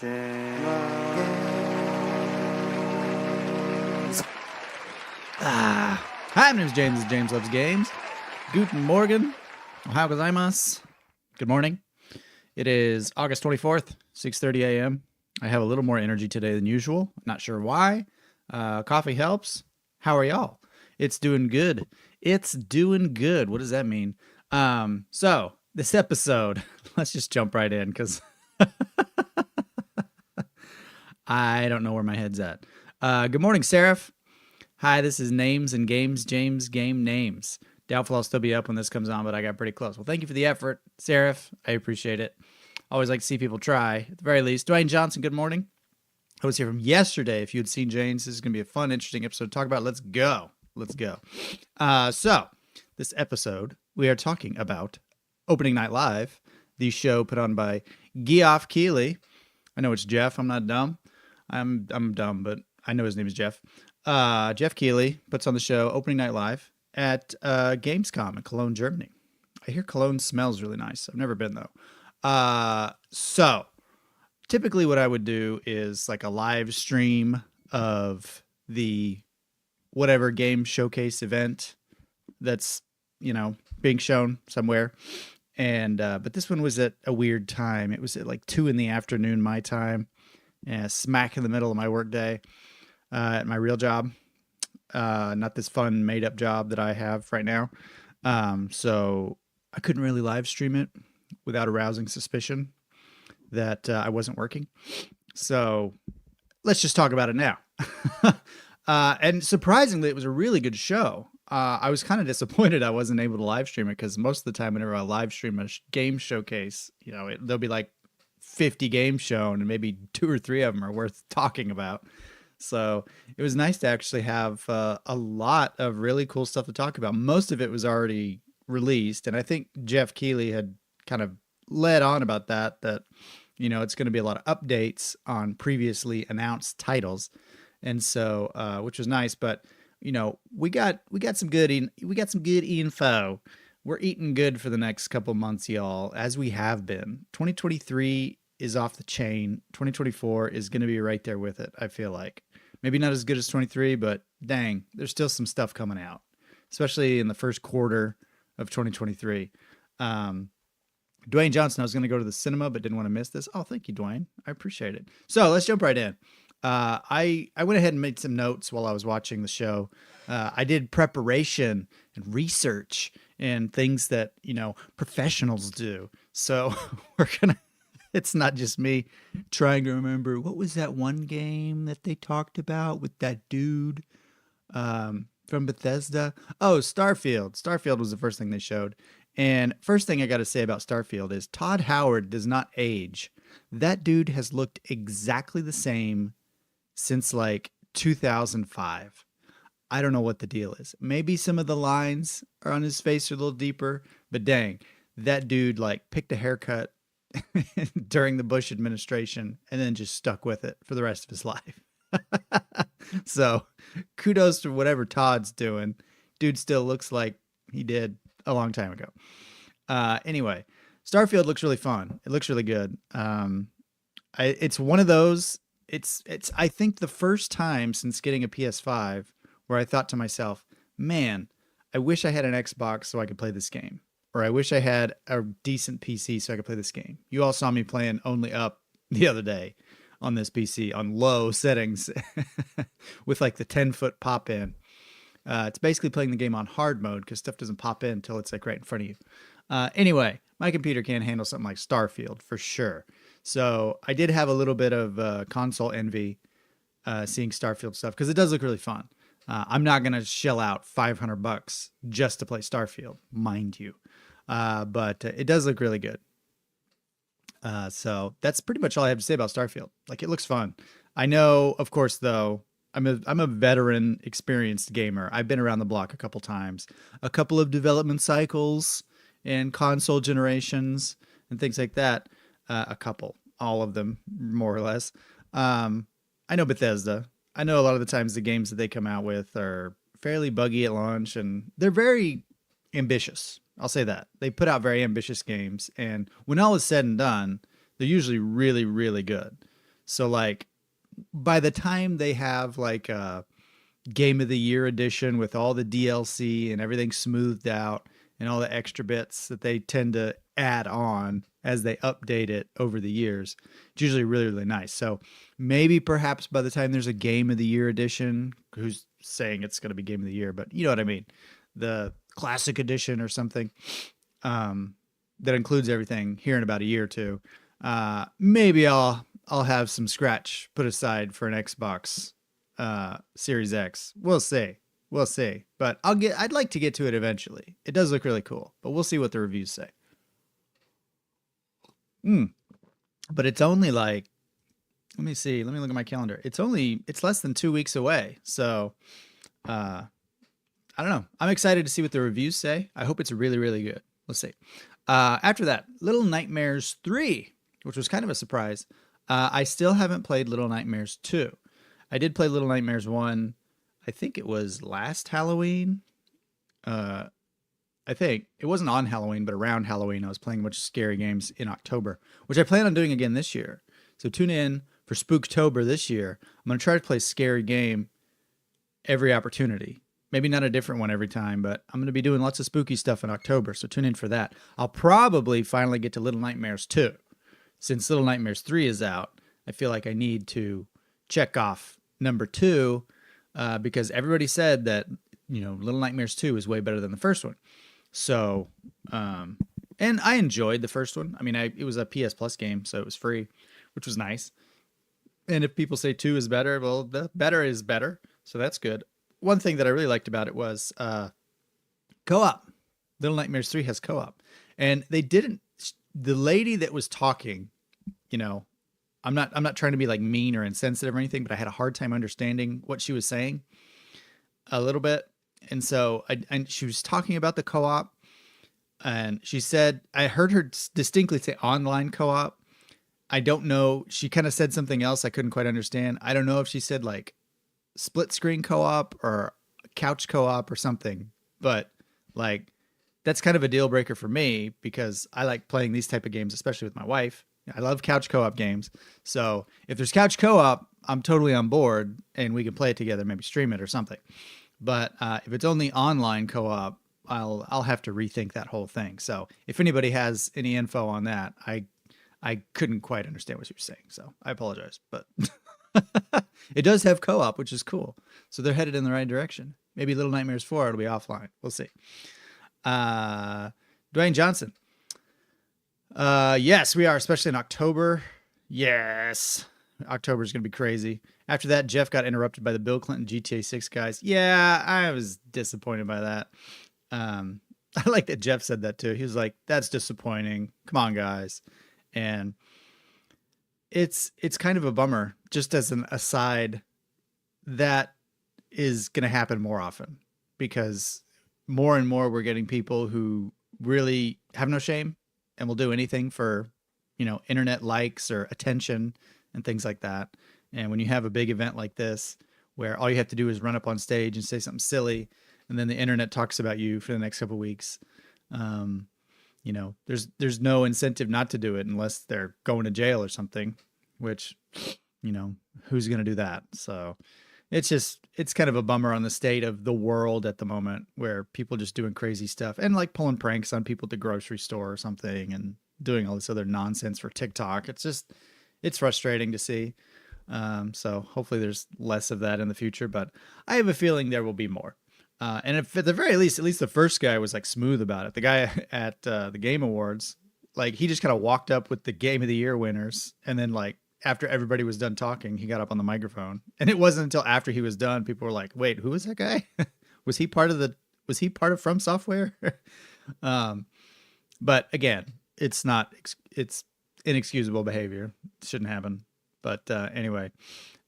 Hi, my name is James. This is James Loves Games. Guten Morgen. Ohayou gozaimasu. Good morning. It is August 24th, 6:30 a.m. I have a little more energy today than usual. Not sure why. Coffee helps. How are y'all? It's doing good. It's doing good. What does that mean? So this episode, let's just jump right in because I don't know where my head's at. Good morning, Seraph. Hi, this is Names and Games, James Game Names. Doubtful I'll still be up when this comes on, but I got pretty close. Well, thank you for the effort, Seraph. I appreciate it. Always like to see people try, at the very least. Dwayne Johnson, good morning. I was here from yesterday. If you had seen James, this is going to be a fun, interesting episode to talk about. Let's go. Let's go. So, this episode, we are talking about Opening Night Live, the show put on by Geoff Keighley. I know it's Jeff. I'm not dumb. I'm dumb, but I know his name is Jeff. Geoff Keighley puts on the show Opening Night Live at Gamescom in Cologne, Germany. I hear Cologne smells really nice. I've never been, though. So, typically what I would do is like a live stream of the whatever game showcase event that's, being shown somewhere. And but this one was at a weird time. It was at like 2 p.m. my time, smack in the middle of my work day at my real job. Not this fun made up job that I have right now. So I couldn't really live stream it without arousing suspicion that I wasn't working. So let's just talk about it now. And surprisingly, it was a really good show. I was kind of disappointed I wasn't able to live stream it because most of the time whenever I live stream a game showcase, there'll be like 50 games shown and maybe 2 or 3 of them are worth talking about. So it was nice to actually have a lot of really cool stuff to talk about. Most of it was already released. And I think Geoff Keighley had kind of led on about that it's going to be a lot of updates on previously announced titles. And so, which was nice, but we got some good info. We're eating good for the next couple months, y'all, as we have been. 2023 is off the chain. 2024 is going to be right there with it. I feel like maybe not as good as 23, but dang, there's still some stuff coming out, especially in the first quarter of 2023. Dwayne Johnson, I was going to go to the cinema, but didn't want to miss this. Oh, thank you, Dwayne. I appreciate it. So let's jump right in. I went ahead and made some notes while I was watching the show. I did preparation and research and things that, professionals do. So it's not just me trying to remember what was that one game that they talked about with that dude, from Bethesda. Oh, Starfield. Starfield was the first thing they showed. And first thing I got to say about Starfield is Todd Howard does not age. That dude has looked exactly the same since like 2005. I don't know what the deal is. Maybe some of the lines are on his face are a little deeper, but dang, that dude like picked a haircut during the Bush administration and then just stuck with it for the rest of his life. So kudos to whatever Todd's doing. Dude still looks like he did a long time ago. Anyway, Starfield looks really fun. It looks really good. It's one of those. It's I think the first time since getting a PS5 where I thought to myself, man, I wish I had an Xbox so I could play this game. Or I wish I had a decent PC so I could play this game. You all saw me playing Only Up the other day on this PC on low settings with like the 10-foot pop in. It's basically playing the game on hard mode because stuff doesn't pop in until it's like right in front of you. Anyway, my computer can't handle something like Starfield for sure. So I did have a little bit of console envy seeing Starfield stuff because it does look really fun. I'm not going to shell out $500 just to play Starfield, mind you. But it does look really good. So that's pretty much all I have to say about Starfield. Like, it looks fun. I know, of course, though, I'm a veteran, experienced gamer. I've been around the block a couple times, a couple of development cycles and console generations and things like that. All of them, more or less. I know Bethesda. I know a lot of the times the games that they come out with are fairly buggy at launch, and they're very ambitious. I'll say that. They put out very ambitious games, and when all is said and done, they're usually really, really good. So like by the time they have like a Game of the Year edition with all the DLC and everything smoothed out and all the extra bits that they tend to add on as they update it over the years, it's usually really, really nice. So maybe perhaps by the time there's a Game of the Year edition, who's saying it's going to be Game of the Year, but you know what I mean? The classic edition or something that includes everything here in about a year or two. Maybe I'll have some scratch put aside for an Xbox Series X. We'll see. We'll see. But I'd like to get to it eventually. It does look really cool, but we'll see what the reviews say. But it's only like, let me see. Let me look at my calendar. It's less than 2 weeks away. So, I don't know. I'm excited to see what the reviews say. I hope it's really, really good. Let's see. After that, Little Nightmares 3, which was kind of a surprise. I still haven't played Little Nightmares 2. I did play Little Nightmares 1. I think it was last Halloween. I think it wasn't on Halloween, but around Halloween, I was playing a bunch of scary games in October, which I plan on doing again this year. So tune in for Spooktober this year. I'm going to try to play a scary game every opportunity. Maybe not a different one every time, but I'm going to be doing lots of spooky stuff in October. So tune in for that. I'll probably finally get to Little Nightmares 2. Since Little Nightmares 3 is out, I feel like I need to check off number 2 because everybody said that, Little Nightmares 2 is way better than the first one. So, and I enjoyed the first one. I mean, it was a PS Plus game, so it was free, which was nice. And if people say 2 is better, well, the better is better. So that's good. One thing that I really liked about it was co-op. Little Nightmares 3 has co-op. And they didn't, the lady that was talking, I'm not trying to be like mean or insensitive or anything, but I had a hard time understanding what she was saying a little bit. And so she was talking about the co-op, and she said, I heard her distinctly say online co-op. I don't know. She kind of said something else I couldn't quite understand. I don't know if she said like split screen co-op or couch co-op or something, but like that's kind of a deal breaker for me because I like playing these type of games, especially with my wife. I love couch co-op games. So if there's couch co-op, I'm totally on board and we can play it together, maybe stream it or something. But if it's only online co-op, I'll have to rethink that whole thing. So if anybody has any info on that, I couldn't quite understand what she was saying. So I apologize, but it does have co-op, which is cool. So they're headed in the right direction. Maybe Little Nightmares 4 it'll be offline. We'll see. Dwayne Johnson. Yes, we are, especially in October. Yes. October is going to be crazy. After that, Jeff got interrupted by the Bill Clinton GTA 6 guys. Yeah, I was disappointed by that. I like that Jeff said that too. He was like, that's disappointing. Come on, guys. And it's kind of a bummer, just as an aside, that is going to happen more often because more and more we're getting people who really have no shame and will do anything for, internet likes or attention and things like that. And when you have a big event like this, where all you have to do is run up on stage and say something silly, and then the internet talks about you for the next couple of weeks, there's no incentive not to do it unless they're going to jail or something, which, who's going to do that? So it's kind of a bummer on the state of the world at the moment where people just doing crazy stuff and like pulling pranks on people at the grocery store or something and doing all this other nonsense for TikTok. It's frustrating to see. So hopefully there's less of that in the future, but I have a feeling there will be more. And if at the very least, at least the first guy was like smooth about it. The guy at the Game Awards, like he just kind of walked up with the Game of the Year winners. And then like after everybody was done talking, he got up on the microphone. And it wasn't until after he was done, people were like, wait, who is that guy? was he part of From Software? But again, it's inexcusable behavior. It shouldn't happen. But anyway,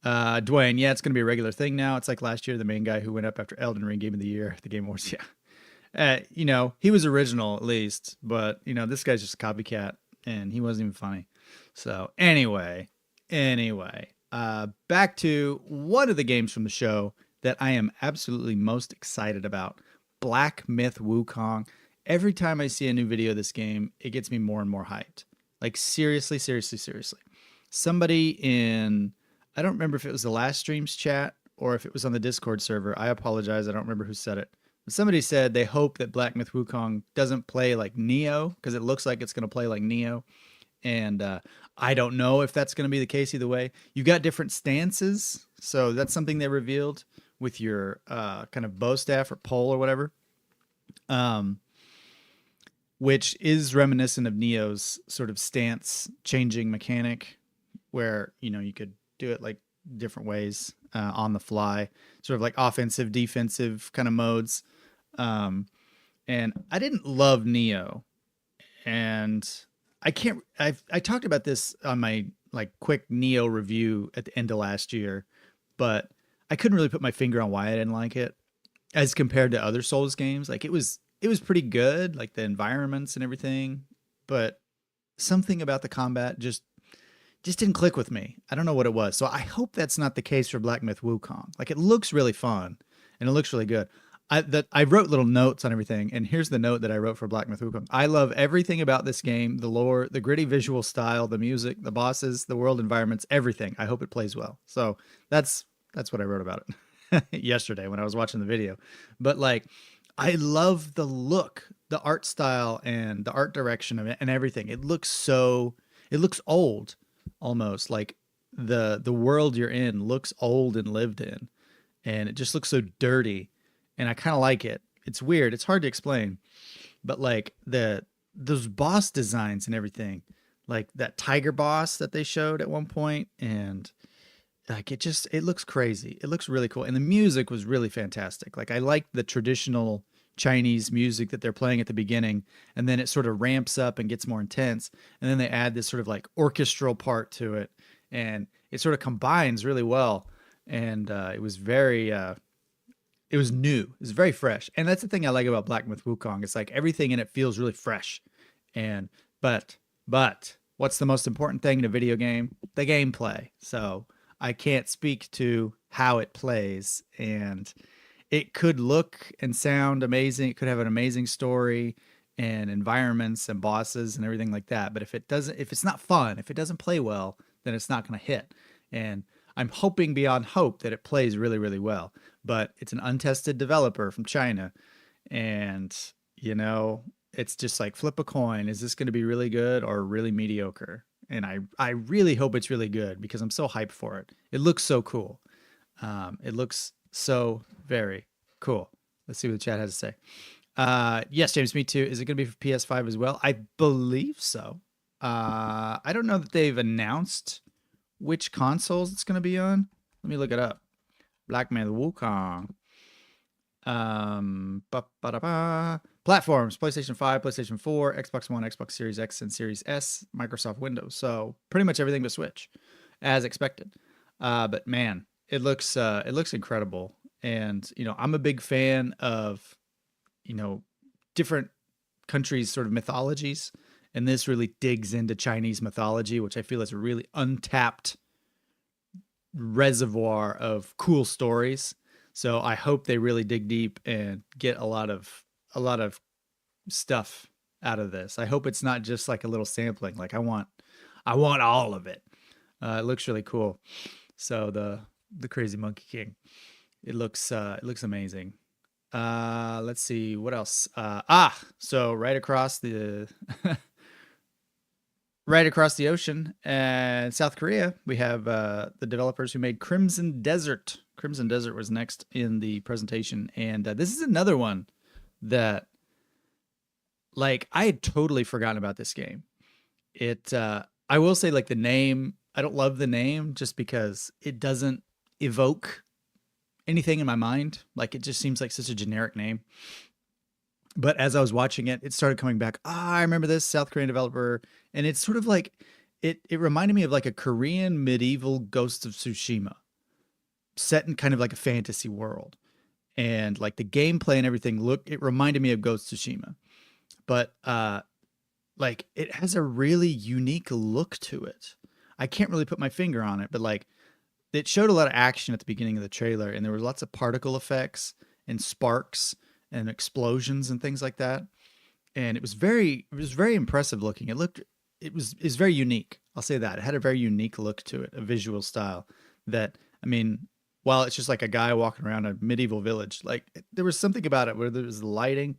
Dwayne, yeah, it's going to be a regular thing now. It's like last year, the main guy who went up after Elden Ring Game of the Year, the Game Awards. Yeah. He was original at least, but this guy's just a copycat and he wasn't even funny. So anyway, back to one of the games from the show that I am absolutely most excited about, Black Myth Wukong. Every time I see a new video of this game, it gets me more and more hyped. Like seriously. somebody in, I don't remember if it was the last stream's chat or if it was on the Discord server. I apologize. I don't remember who said it. But somebody said they hope that Black Myth Wukong doesn't play like Neo because it looks like it's going to play like Neo. And I don't know if that's going to be the case either way. You got different stances. So that's something they revealed with your kind of bow staff or pole or whatever. Which is reminiscent of Neo's sort of stance changing mechanic where, you could do it like different ways on the fly, sort of like offensive, defensive kind of modes. And I didn't love Neo, and I talked about this on my like quick Neo review at the end of last year, but I couldn't really put my finger on why I didn't like it as compared to other Souls games. Like it was pretty good, like the environments and everything, but something about the combat just didn't click with me. I don't know what it was. So I hope that's not the case for Black Myth Wukong. Like it looks really fun and it looks really good. I wrote little notes on everything, and here's the note that I wrote for Black Myth Wukong. I love everything about this game, the lore, the gritty visual style, the music, the bosses, the world environments, everything. I hope it plays well. So that's what I wrote about it yesterday when I was watching the video. But like, I love the look, the art style, and the art direction of it and everything. It looks old almost. Like the world you're in looks old and lived in, and it just looks so dirty. And I kind of like it. It's weird. It's hard to explain, but like those boss designs and everything, like that tiger boss that they showed at one point, and like it looks crazy. It looks really cool, and the music was really fantastic. Like I liked the traditional Chinese music that they're playing at the beginning, and then it sort of ramps up and gets more intense, and then they add this sort of like orchestral part to it, and it sort of combines really well. And it was very it was new. It was very fresh. And that's the thing I like about Black Myth Wukong. It's like everything in it feels really fresh. And but what's the most important thing in a video game? The gameplay. So I can't speak to how it plays, and it could look and sound amazing. It could have an amazing story and environments and bosses and everything like that. But if it's not fun, if it doesn't play well, then it's not going to hit. And I'm hoping beyond hope that it plays really, really well. But it's an untested developer from China. And, it's just like flip a coin. Is this going to be really good or really mediocre? And I really hope it's really good because I'm so hyped for it. It looks so cool. It looks so very cool. Let's see what the chat has to say. Yes, James, me too. Is it going to be for PS5 as well? I believe so. I don't know that they've announced which consoles it's going to be on. Let me look it up. Black Myth Wukong. Platforms: PlayStation 5, PlayStation 4, Xbox One, Xbox Series X and Series S, Microsoft Windows. So pretty much everything but Switch, as expected. But man, it looks incredible. And I'm a big fan of different countries' sort of mythologies, and this really digs into Chinese mythology, which I feel is a really untapped reservoir of cool stories. So I hope they really dig deep and get a lot of stuff out of this. I hope it's not just like a little sampling. Like I want all of it. It looks really cool. So the Crazy Monkey King, it looks amazing. Let's see what else. So right across the right across the ocean in South Korea, we have the developers who made Crimson Desert. Crimson Desert was next in the presentation, and this is another one that, like, I had totally forgotten about this game. I will say, like, the name, I don't love the name just because it doesn't evoke anything in my mind. Like, it just seems like such a generic name. But as I was watching it, it started coming back. I remember this South Korean developer. And it's sort of like, it reminded me of like a Korean medieval Ghost of Tsushima set in kind of like a fantasy world. And like the gameplay and everything, it reminded me of Ghost of Tsushima. But like it has a really unique look to it. I can't really put my finger on it, but like it showed a lot of action at the beginning of the trailer, and there was lots of particle effects and sparks and explosions and things like that. And it was very impressive looking. It was very unique. I'll say that. It had a very unique look to it, a visual style that, I mean, while it's just like a guy walking around a medieval village, like there was something about it, whether it was the lighting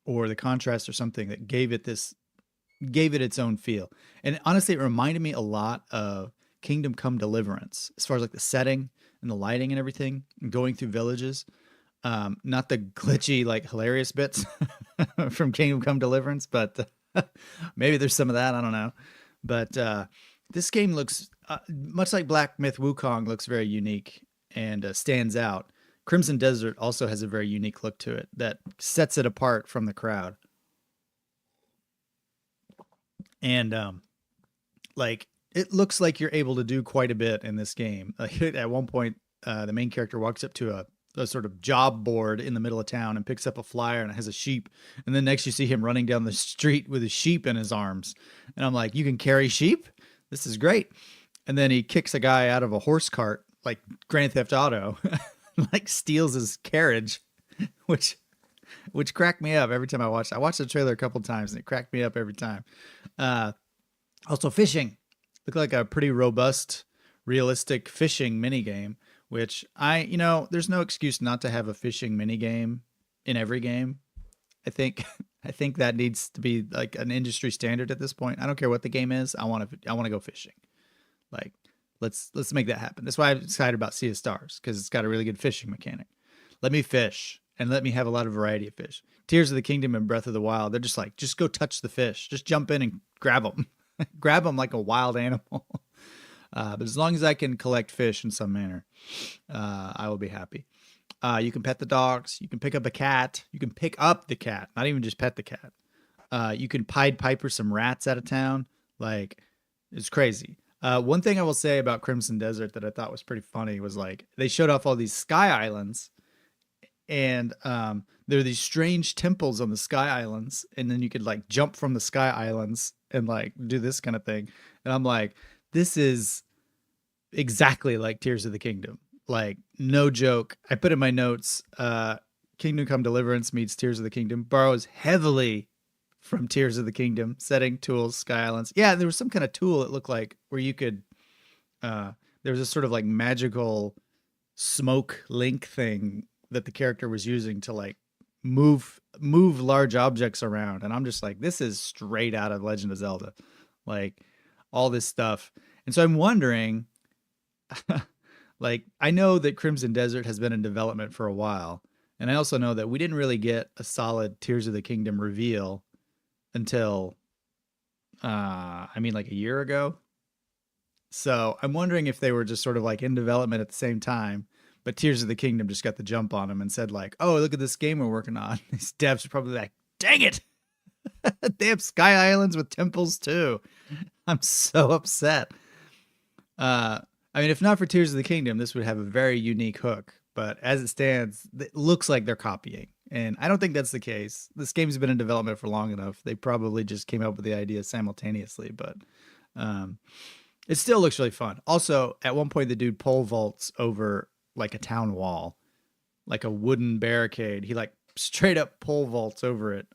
or the contrast or something, that gave it its own feel. And honestly, it reminded me a lot of Kingdom Come Deliverance, as far as like the setting and the lighting and everything, and going through villages. Not the glitchy, like hilarious bits from Kingdom Come Deliverance, but maybe there's some of that. I don't know. But this game looks much like Black Myth Wukong, looks very unique and stands out. Crimson Desert also has a very unique look to it that sets it apart from the crowd. And like it looks like you're able to do quite a bit in this game. At one point, the main character walks up to a sort of job board in the middle of town and picks up a flyer, and it has a sheep. And then next you see him running down the street with a sheep in his arms. And I'm like, you can carry sheep? This is great. And then he kicks a guy out of a horse cart, like Grand Theft Auto, like steals his carriage, which cracked me up every time I watched. I watched the trailer a couple times and it cracked me up every time. Also fishing. Looked like a pretty robust, realistic fishing mini game, which there's no excuse not to have a fishing mini game in every game. I think that needs to be like an industry standard at this point. I don't care what the game is. I want to go fishing. Like, let's make that happen. That's why I'm excited about Sea of Stars, because it's got a really good fishing mechanic. Let me fish and let me have a lot of variety of fish. Tears of the Kingdom and Breath of the Wild, they're just like, just go touch the fish. Just jump in and grab them. Grab them like a wild animal. But as long as I can collect fish in some manner, I will be happy. You can pet the dogs. You can pick up a cat. You can pick up the cat, not even just pet the cat. You can Pied Piper some rats out of town. Like, it's crazy. One thing I will say about Crimson Desert that I thought was pretty funny was like they showed off all these sky islands, and there are these strange temples on the sky islands, and then you could like jump from the sky islands and like do this kind of thing. And I'm like, this is exactly like Tears of the Kingdom. Like, no joke. I put in my notes, Kingdom Come Deliverance meets Tears of the Kingdom, borrows heavily from Tears of the Kingdom, setting, tools, sky islands. Yeah, there was some kind of tool it looked like where you could, there was a sort of like magical smoke link thing that the character was using to like move large objects around. And I'm just like, this is straight out of Legend of Zelda. Like, all this stuff. And so I'm wondering, like, I know that Crimson Desert has been in development for a while. And I also know that we didn't really get a solid Tears of the Kingdom reveal until, like a year ago. So I'm wondering if they were just sort of like in development at the same time, but Tears of the Kingdom just got the jump on them and said like, oh, look at this game we're working on. These devs are probably like, dang it. They have sky islands with temples too. I'm so upset. If not for Tears of the Kingdom, this would have a very unique hook. But as it stands, it looks like they're copying. And I don't think that's the case. This game's been in development for long enough. They probably just came up with the idea simultaneously. But it still looks really fun. Also, at one point, the dude pole vaults over like a town wall, like a wooden barricade. He like straight up pole vaults over it.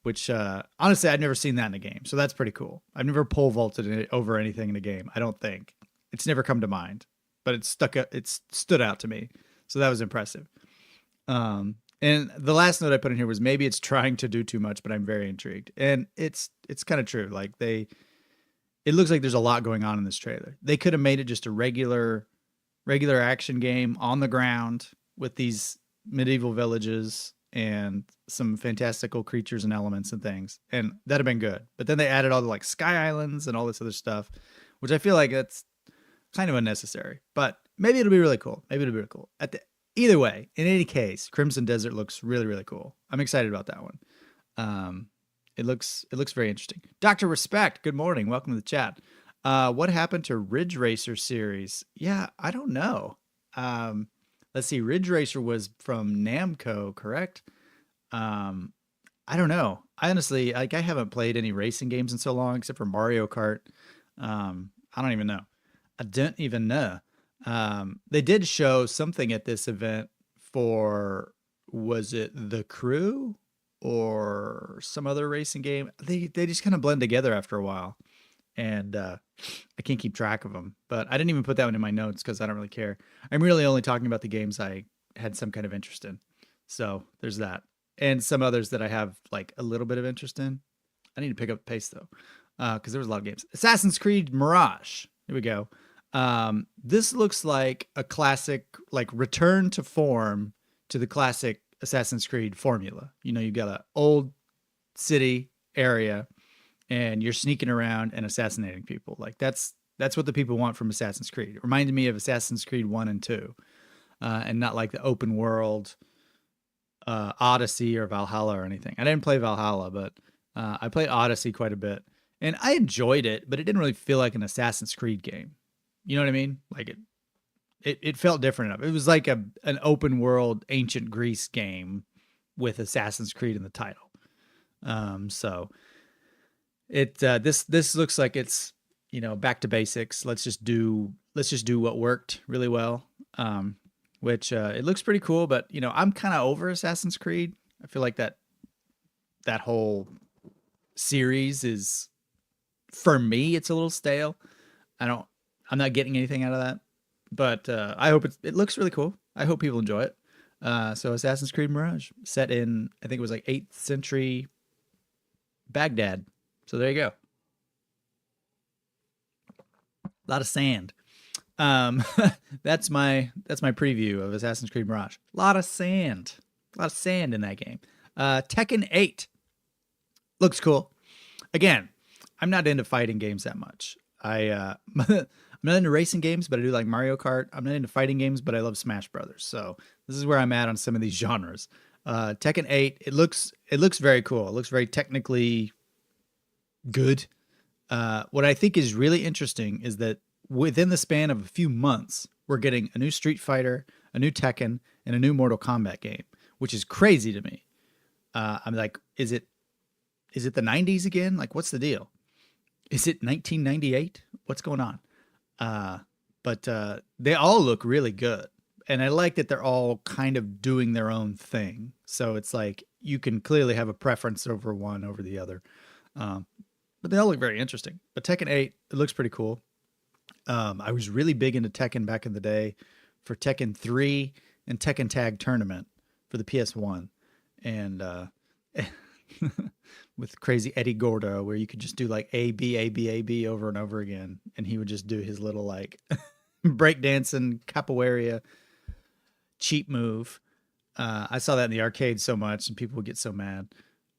Which, honestly, I've never seen that in a game. So that's pretty cool. I've never pole vaulted over anything in a game. I don't think. It's never come to mind. But it stood out to me. So that was impressive. And the last note I put in here was maybe it's trying to do too much, but I'm very intrigued. And it's kind of true. Like it looks like there's a lot going on in this trailer. They could have made it just a regular action game on the ground with these medieval villages and some fantastical creatures and elements and things, and that'd have been good. But then they added all the like sky islands and all this other stuff, which I feel like that's kind of unnecessary. But maybe it'll be really cool. Either way, in any case, Crimson Desert looks really, really cool. I'm excited about that one. It looks very interesting. Dr. Respect, good morning. Welcome to the chat. What happened to Ridge Racer series? Yeah, I don't know. Let's see. Ridge Racer was from Namco, correct? I don't know. I honestly, I haven't played any racing games in so long, except for Mario Kart. I don't even know. They did show something at this event for, was it The Crew or some other racing game? They just kind of blend together after a while. and I can't keep track of them. But I didn't even put that one in my notes because I don't really care. I'm really only talking about the games I had some kind of interest in. So there's that, and some others that I have like a little bit of interest in. I need to pick up the pace though, because there was a lot of games. Assassin's Creed Mirage. Here we go. This looks like a classic, like return to form to the classic Assassin's Creed formula. You know, you've got an old city area and you're sneaking around and assassinating people. Like that's what the people want from Assassin's Creed. It reminded me of Assassin's Creed 1 and 2, and not like the open world Odyssey or Valhalla or anything. I didn't play Valhalla, but I played Odyssey quite a bit. And I enjoyed it, but it didn't really feel like an Assassin's Creed game. You know what I mean? Like it felt different enough. It was like an open world ancient Greece game with Assassin's Creed in the title. So this looks like it's, you know, back to basics. Let's just do what worked really well. Which it looks pretty cool, but you know, I'm kind of over Assassin's Creed. I feel like that whole series is, for me, it's a little stale. I'm not getting anything out of that, but I hope it looks really cool. I hope people enjoy it. So Assassin's Creed Mirage, set in, I think it was like 8th century Baghdad. So there you go. A lot of sand. That's my preview of Assassin's Creed Mirage. A lot of sand in that game. Tekken 8 looks cool. Again, I'm not into fighting games that much. I'm not into racing games, but I do like Mario Kart. I'm not into fighting games, but I love Smash Brothers. So this is where I'm at on some of these genres. Tekken 8, it looks very cool. It looks very technically good. What I think is really interesting is that within the span of a few months, we're getting a new Street Fighter, a new Tekken, and a new Mortal Kombat game, which is crazy to me. I'm like, is it the 90s again? Like, what's the deal? Is it 1998? What's going on? But they all look really good. And I like that they're all kind of doing their own thing. So it's like you can clearly have a preference over one over the other. But they all look very interesting. But Tekken 8, it looks pretty cool. I was really big into Tekken back in the day for Tekken 3 and Tekken Tag Tournament for the PS1. And with crazy Eddie Gordo, where you could just do like A, B, A, B, A, B over and over again. And he would just do his little like breakdancing capoeira cheat move. I saw that in the arcade so much and people would get so mad.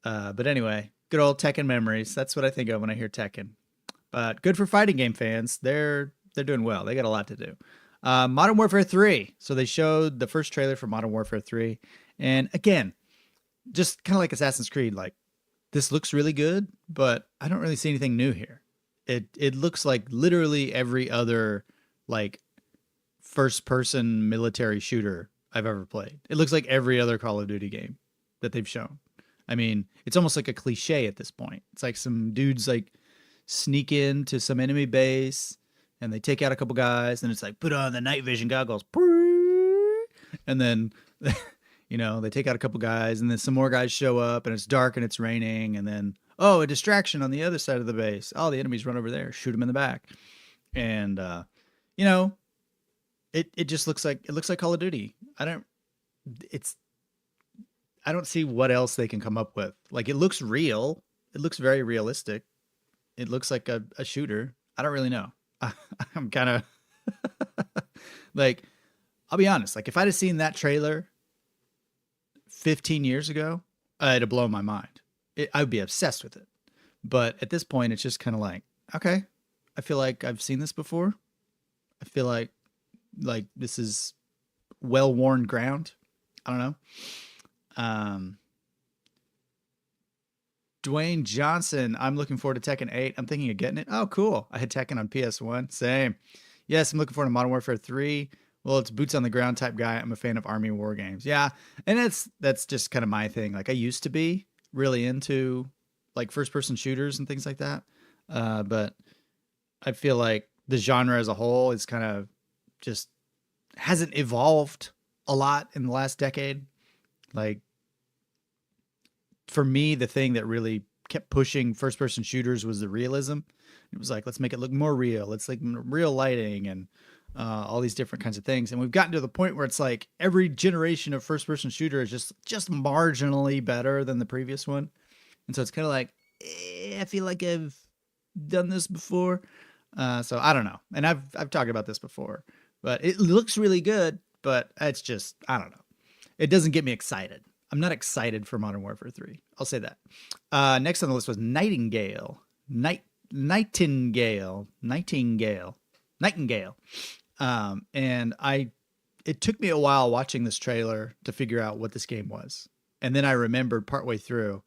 But anyway, good old Tekken memories. That's what I think of when I hear Tekken. But good for fighting game fans. They're doing well. They got a lot to do. Modern Warfare 3. So they showed the first trailer for Modern Warfare 3. And again, just kind of like Assassin's Creed, like this looks really good, but I don't really see anything new here. It looks like literally every other like first person military shooter I've ever played. It looks like every other Call of Duty game that they've shown. I mean, it's almost like a cliche at this point. It's like some dudes like sneak into some enemy base and they take out a couple guys and it's like, put on the night vision goggles. And then, you know, they take out a couple guys and then some more guys show up and it's dark and it's raining. And then, oh, a distraction on the other side of the base. Oh, the enemies run over there, shoot them in the back. And, you know, it just looks like Call of Duty. I don't see what else they can come up with. Like, it looks real. It looks very realistic. It looks like a shooter. I don't really know. I'm kind of like, I'll be honest. Like, if I'd have seen that trailer 15 years ago, it'd have blown my mind. I would be obsessed with it. But at this point, it's just kind of like, okay, I feel like I've seen this before. I feel like this is well-worn ground. I don't know. Dwayne Johnson, I'm looking forward to Tekken 8. I'm thinking of getting it. Oh, cool. I had Tekken on PS1. Same. Yes, I'm looking forward to Modern Warfare 3. Well, it's boots on the ground type guy. I'm a fan of Army War games. Yeah, and that's just kind of my thing. Like, I used to be really into like first-person shooters and things like that. But I feel like the genre as a whole is kind of just hasn't evolved a lot in the last decade. Like, for me, the thing that really kept pushing first-person shooters was the realism. It was like, let's make it look more real. Let's like real lighting and all these different kinds of things. And we've gotten to the point where it's like every generation of first-person shooter is just marginally better than the previous one. And so it's kind of like, I feel like I've done this before. So I don't know. And I've talked about this before, but it looks really good, but it's just, I don't know. It doesn't get me excited. I'm not excited for Modern Warfare 3. I'll say that. Next on the list was Nightingale. Nightingale. And it took me a while watching this trailer to figure out what this game was. And then I remembered partway through,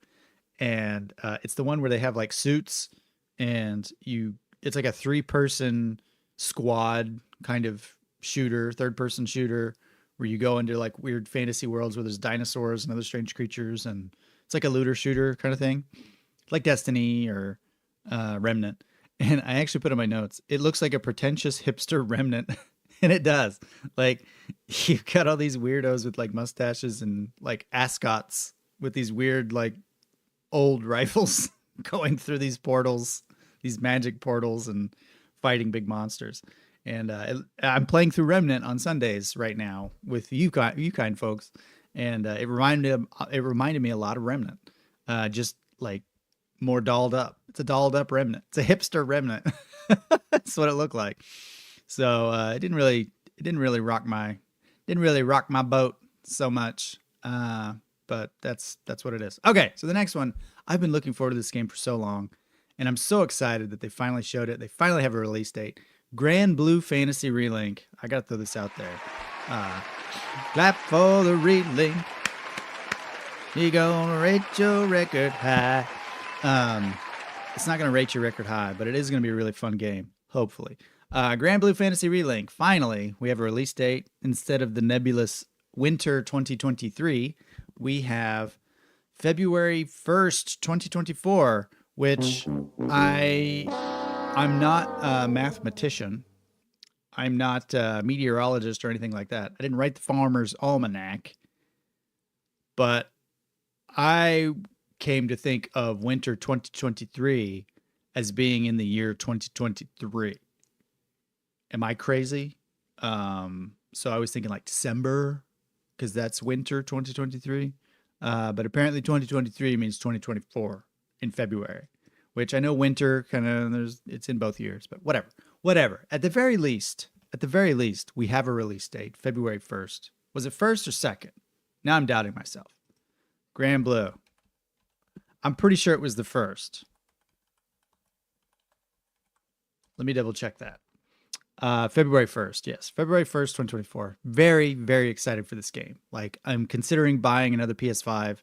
and it's the one where they have like suits, and it's like a 3-person squad kind of shooter, 3rd-person shooter, where you go into like weird fantasy worlds where there's dinosaurs and other strange creatures, and it's like a looter shooter kind of thing, like Destiny or Remnant. And I actually put in my notes, it looks like a pretentious hipster Remnant. And it does. Like, you've got all these weirdos with like mustaches and like ascots with these weird like old rifles going through these portals, these magic portals, and fighting big monsters. And I'm playing through Remnant on Sundays right now with you kind folks, and it reminded me a lot of Remnant, just like more dolled up. It's a dolled up Remnant. It's a hipster Remnant. That's what it looked like. So it didn't really rock my boat so much. But that's what it is. Okay, so the next one, I've been looking forward to this game for so long, and I'm so excited that they finally showed it. They finally have a release date. Grand Blue Fantasy Relink. I gotta throw this out there. Clap for the relink. You gonna rate your record high. It's not gonna rate your record high, but it is gonna be a really fun game, hopefully. Grand Blue Fantasy Relink. Finally, we have a release date. Instead of the nebulous winter 2023, we have February 1st, 2024, which I'm not a mathematician. I'm not a meteorologist or anything like that. I didn't write the Farmer's Almanac, but I came to think of winter 2023 as being in the year 2023. Am I crazy? So I was thinking like December, because that's winter 2023. But apparently 2023 means 2024 in February, which I know winter kind of it's in both years, but whatever. At the very least, we have a release date, February 1st. Was it 1st or 2nd? Now I'm doubting myself. Grand Blue. I'm pretty sure it was the 1st. Let me double check that. February 1st. Yes. February 1st, 2024. Very, very excited for this game. Like, I'm considering buying another PS5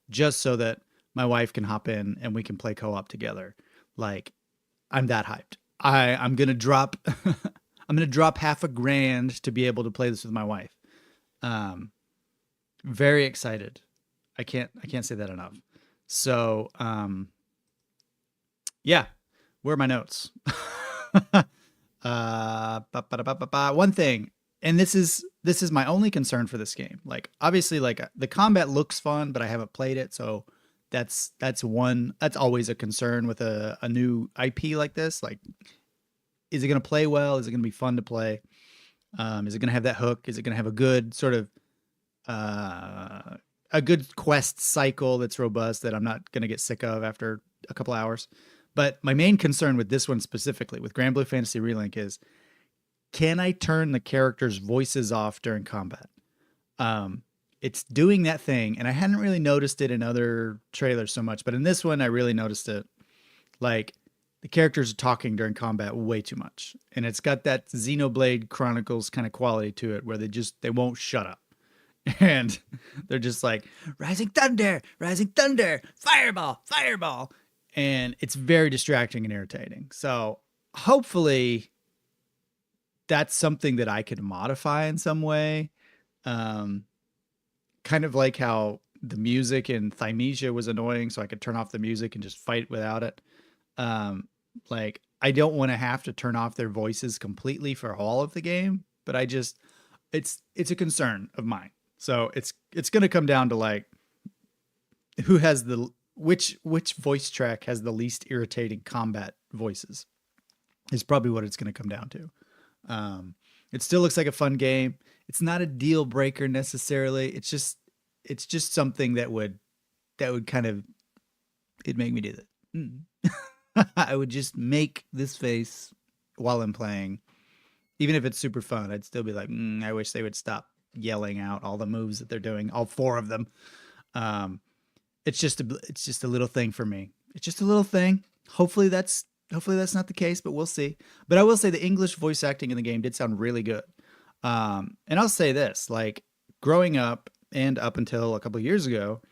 just so that my wife can hop in and we can play co-op together. Like, I'm that hyped. I'm going to drop, I'm going to drop $500 to be able to play this with my wife. Very excited. I can't say that enough. So, yeah, where are my notes? One thing, and this is my only concern for this game. Like, obviously, like the combat looks fun, but I haven't played it, so that's always a concern with a new IP like this. Like, is it going to play well? Is it going to be fun to play? Is it going to have that hook? Is it going to have a good sort of a good quest cycle that's robust that I'm not going to get sick of after a couple hours? But my main concern with this one specifically, with Grand Blue Fantasy Relink, is can I turn the characters' voices off during combat? It's doing that thing, and I hadn't really noticed it in other trailers so much, but in this one, I really noticed it. Like, the characters are talking during combat way too much, and it's got that Xenoblade Chronicles kind of quality to it, where they won't shut up, and they're just like, rising thunder, fireball, fireball. And it's very distracting and irritating. So hopefully that's something that I could modify in some way. Kind of like how the music in Thymesia was annoying, so I could turn off the music and just fight without it. Like, I don't want to have to turn off their voices completely for all of the game, but it's a concern of mine. So it's going to come down to like, who has the which voice track has the least irritating combat voices is probably what it's going to come down to. It still looks like a fun game. It's not a deal breaker necessarily. It's just something that would kind of, it'd make me do that. I would just make this face while I'm playing. Even if it's super fun, I'd still be like, I wish they would stop yelling out all the moves that they're doing, all 4 of them. It's just a little thing for me. It's just a little thing. Hopefully that's not the case, but we'll see. But I will say the English voice acting in the game did sound really good. And I'll say this, like growing up and up until a couple of years ago,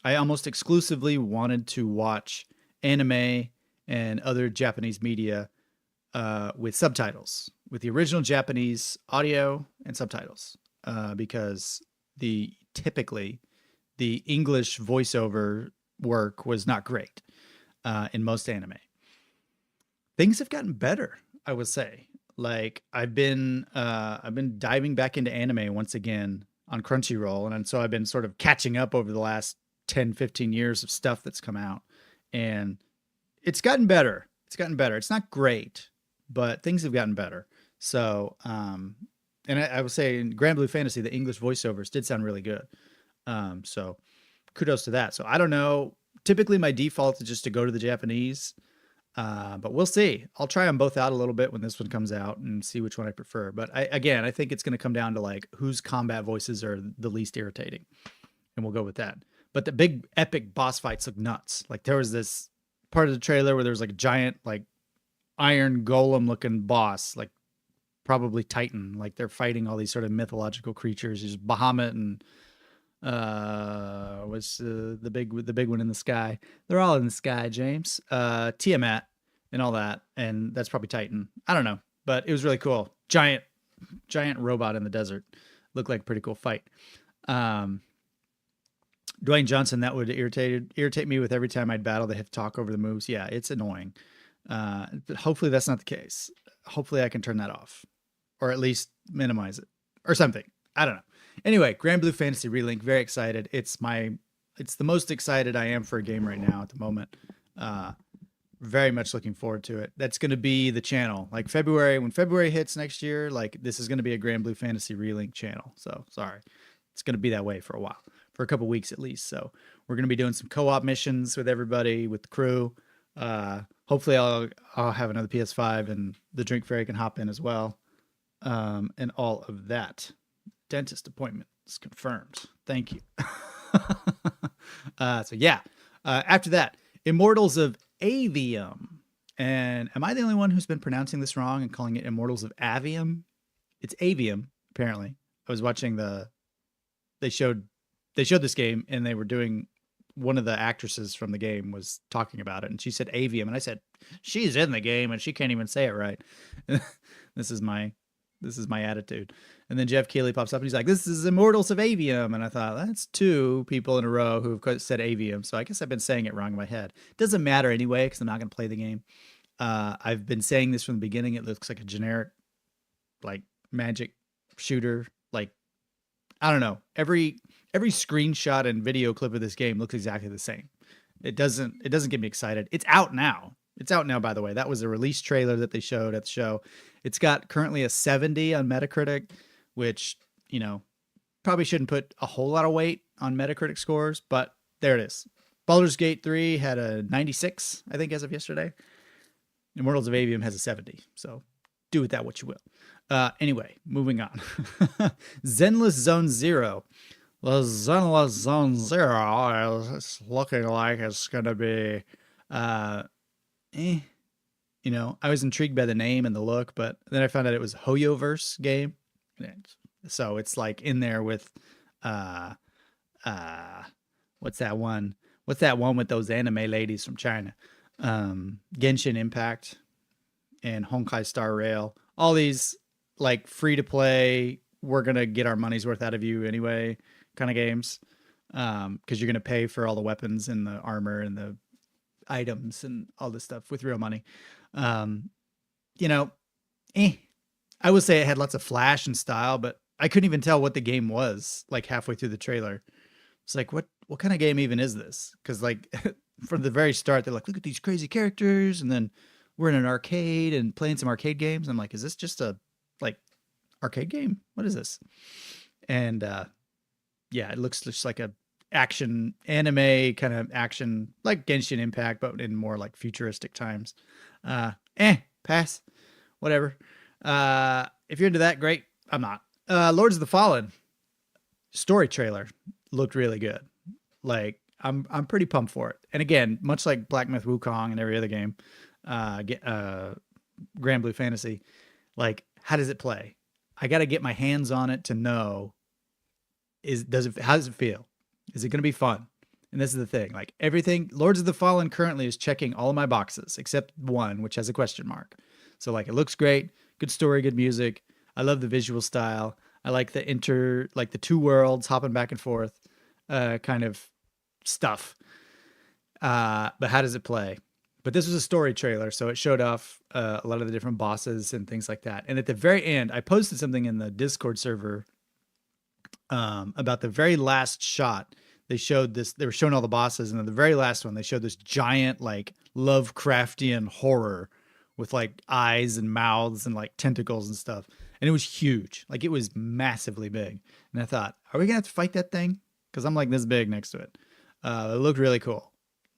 I almost exclusively wanted to watch anime and other Japanese media with subtitles, with the original Japanese audio and subtitles, because typically the English voiceover work was not great in most anime. Things have gotten better, I would say. Like I've been diving back into anime once again on Crunchyroll, and so I've been sort of catching up over the last 10, 15 years of stuff that's come out, and it's gotten better. It's not great, but things have gotten better. So, and I would say in Grand Blue Fantasy, the English voiceovers did sound really good. So kudos to that. So I don't know. Typically my default is just to go to the Japanese, but we'll see. I'll try them both out a little bit when this one comes out and see which one I prefer. But I think it's going to come down to like whose combat voices are the least irritating, and we'll go with that. But the big epic boss fights look nuts. Like there was this part of the trailer where there was like a giant, like iron golem looking boss, like probably Titan. Like they're fighting all these sort of mythological creatures. There's Bahamut and what's the big one in the sky? They're all in the sky, James. Tiamat and all that, and that's probably Titan. I don't know, but it was really cool. Giant robot in the desert. Looked like a pretty cool fight. Dwayne Johnson, that would irritate me with every time I'd battle. They have to talk over the moves. Yeah, it's annoying. But hopefully that's not the case. Hopefully I can turn that off, or at least minimize it, or something. I don't know. Anyway, Grand Blue Fantasy Relink, very excited. It's the most excited I am for a game right now at the moment. Very much looking forward to it. That's going to be the channel. Like when February hits next year, like this is going to be a Grand Blue Fantasy Relink channel. So sorry. It's going to be that way for a while, for a couple weeks at least. So we're going to be doing some co-op missions with everybody, with the crew. Hopefully I'll have another PS5 and the Drink Fairy can hop in as well. And all of that. Dentist appointment is confirmed. Thank you. So yeah, after that, Immortals of Avium. And am I the only one who's been pronouncing this wrong and calling it Immortals of Avium? It's Avium, apparently. I was watching they showed this game, and they were doing, one of the actresses from the game was talking about it, and she said Avium, and I said, she's in the game and she can't even say it right. This is my attitude. And then Jeff Keighley pops up and he's like, this is Immortals of Avium. And I thought, that's 2 people in a row who've said Avium. So I guess I've been saying it wrong in my head. It doesn't matter anyway, because I'm not going to play the game. I've been saying this from the beginning. It looks like a generic, like, magic shooter. Like, I don't know. Every screenshot and video clip of this game looks exactly the same. It doesn't get me excited. It's out now. It's out now, by the way. That was a release trailer that they showed at the show. It's got currently a 70 on Metacritic, which, probably shouldn't put a whole lot of weight on Metacritic scores, but there it is. Baldur's Gate 3 had a 96, I think, as of yesterday. Immortals of Avium has a 70, so do with that what you will. Anyway, moving on. Zenless Zone Zero. The Zenless Zone Zero is looking like it's going to be... I was intrigued by the name and the look, but then I found out it was Hoyoverse game. So it's like in there with, what's that one? What's that one with those anime ladies from China? Genshin Impact and Honkai Star Rail. All these like free to play, we're going to get our money's worth out of you anyway kind of games. Cause you're going to pay for all the weapons and the armor and the items and all this stuff with real money. I would say it had lots of flash and style, but I couldn't even tell what the game was like halfway through the trailer. It's like, what kind of game even is this? Because like from the very start, they're like, look at these crazy characters, and then we're in an arcade and playing some arcade games. I'm like, is this just a like arcade game? What is this? And yeah, it looks just like a action anime kind of action, like Genshin Impact, but in more like futuristic times. Pass, whatever. If you're into that, great. I'm not. Lords of the Fallen story trailer looked really good. Like I'm pretty pumped for it. And again, much like Black Myth Wukong and every other game, Grand Blue Fantasy, like how does it play? I got to get my hands on it to know how does it feel? Is it going to be fun? And this is the thing, like everything Lords of the Fallen currently is checking all of my boxes except one, which has a question mark. So like, it looks great. Good story, good music. I love the visual style. I like the two worlds hopping back and forth, kind of stuff. But how does it play? But this was a story trailer, so it showed off a lot of the different bosses and things like that. And at the very end, I posted something in the Discord server about the very last shot. They were showing all the bosses, and then the very last one, they showed this giant, like, Lovecraftian horror with like eyes and mouths and like tentacles and stuff. And it was huge. Like it was massively big. And I thought, are we gonna have to fight that thing? Because I'm like this big next to it. It looked really cool.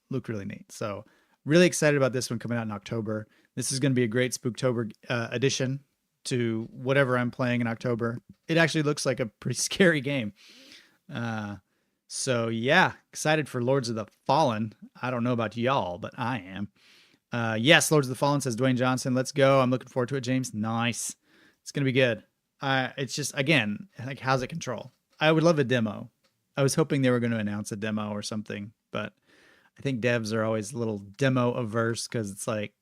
Looked really neat. So really excited about this one coming out in October. This is going to be a great Spooktober addition to whatever I'm playing in October. It actually looks like a pretty scary game. So yeah, excited for Lords of the Fallen. I don't know about y'all, but I am. Yes, Lords of the Fallen, says Dwayne Johnson. Let's go. I'm looking forward to it, James. Nice. It's going to be good. It's just, again, like, how's it control? I would love a demo. I was hoping they were going to announce a demo or something, but I think devs are always a little demo averse because it's like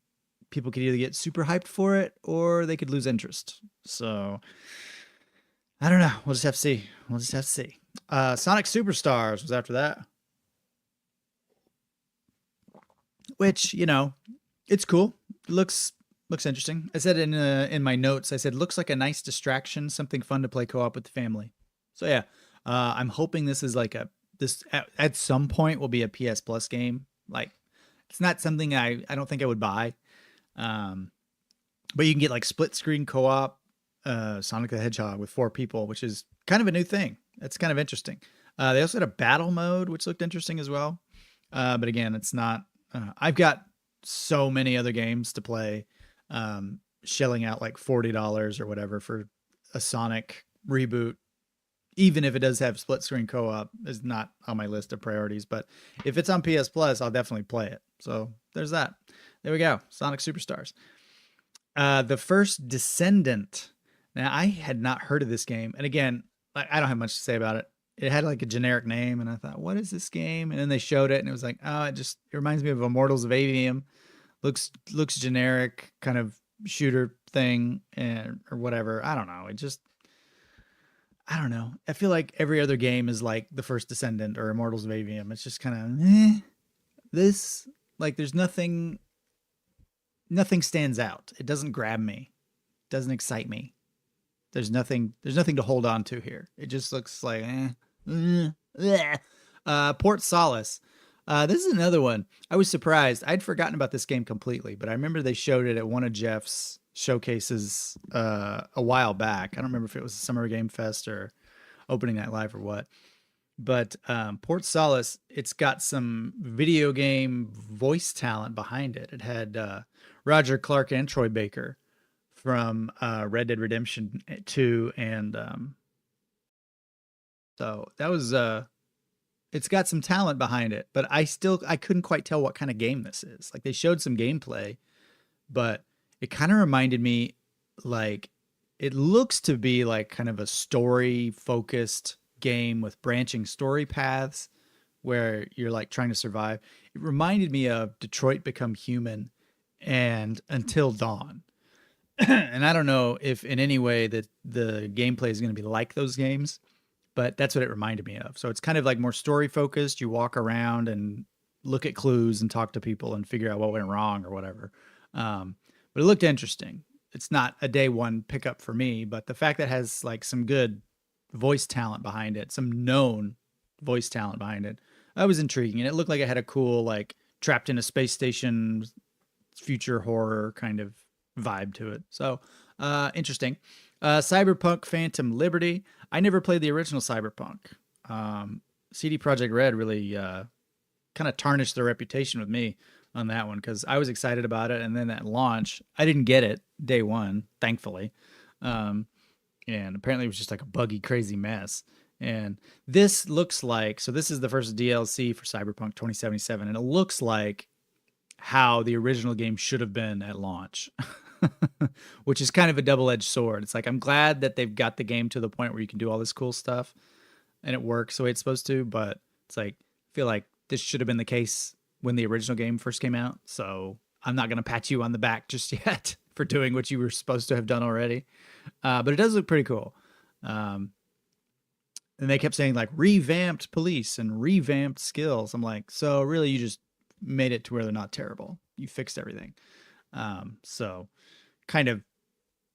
people could either get super hyped for it or they could lose interest. So I don't know. We'll just have to see. Sonic Superstars was after that. Which, you know, it's cool. Looks interesting. I said in my notes, I said, looks like a nice distraction, something fun to play co-op with the family. So yeah, I'm hoping this is like this at some point will be a PS Plus game. Like, it's not something I don't think I would buy. But you can get like split screen co-op Sonic the Hedgehog with 4 people, which is kind of a new thing. That's kind of interesting. They also had a battle mode, which looked interesting as well. But again, it's not. I've got so many other games to play. Shelling out like $40 or whatever for a Sonic reboot, even if it does have split screen co-op, is not on my list of priorities. But if it's on PS Plus, I'll definitely play it. So there's that. There we go. Sonic Superstars. The First Descendant. Now, I had not heard of this game. And again, I don't have much to say about it. It had like a generic name, and I thought, what is this game? And then they showed it, and it was like, oh, it reminds me of Immortals of Avium. Looks generic, kind of shooter thing, or whatever. I don't know. I don't know. I feel like every other game is like The First Descendant or Immortals of Avium. It's just kind of this, like, there's nothing stands out. It doesn't grab me. It doesn't excite me. There's nothing to hold on to here. It just looks like Port Solace. This is another one. I was surprised. I'd forgotten about this game completely, but I remember they showed it at one of Jeff's showcases a while back. I don't remember if it was a Summer Game Fest or Opening Night Live or what. But Port Solace, it's got some video game voice talent behind it. It had Roger Clark and Troy Baker from Red Dead Redemption 2, and so that was it's got some talent behind it, but I couldn't quite tell what kind of game this is. Like, they showed some gameplay, but it kind of reminded me, like, it looks to be like kind of a story focused game with branching story paths where you're like trying to survive. It reminded me of Detroit Become Human and Until Dawn. And I don't know if in any way that the gameplay is going to be like those games, but that's what it reminded me of. So it's kind of like more story focused. You walk around and look at clues and talk to people and figure out what went wrong or whatever. But it looked interesting. It's not a day one pickup for me, but the fact that it has like some good voice talent behind it, some known voice talent behind it. That was intriguing, and it looked like it had a cool, like, trapped in a space station future horror kind of vibe to it. So interesting. Cyberpunk Phantom Liberty. I never played the original Cyberpunk. CD Projekt Red really kind of tarnished their reputation with me on that one because I was excited about it, and then at launch, I didn't get it day one, thankfully. And apparently it was just like a buggy, crazy mess. And this looks like, so this is the first DLC for Cyberpunk 2077, and it looks like how the original game should have been at launch, which is kind of a double-edged sword. It's like, I'm glad that they've got the game to the point where you can do all this cool stuff and it works the way it's supposed to, but it's like, I feel like this should have been the case when the original game first came out. So I'm not going to pat you on the back just yet for doing what you were supposed to have done already. But it does look pretty cool. And they kept saying like revamped police and revamped skills. I'm like, so really you just made it to where they're not terrible. You fixed everything. So kind of,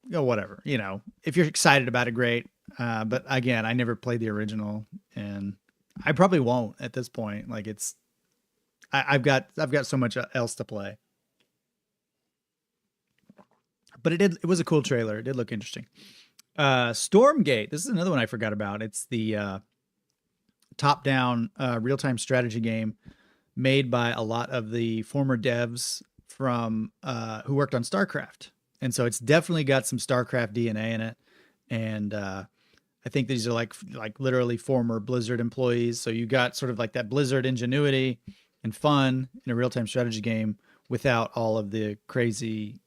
whatever, if you're excited about it, great. But again, I never played the original and I probably won't at this point. Like I've got so much else to play, but it was a cool trailer. It did look interesting. Stormgate. This is another one I forgot about. It's the top-down real-time strategy game made by a lot of the former devs from who worked on StarCraft, and so it's definitely got some StarCraft DNA in it. And I think these are like literally former Blizzard employees. So you got sort of like that Blizzard ingenuity and fun in a real-time strategy game without all of the crazy,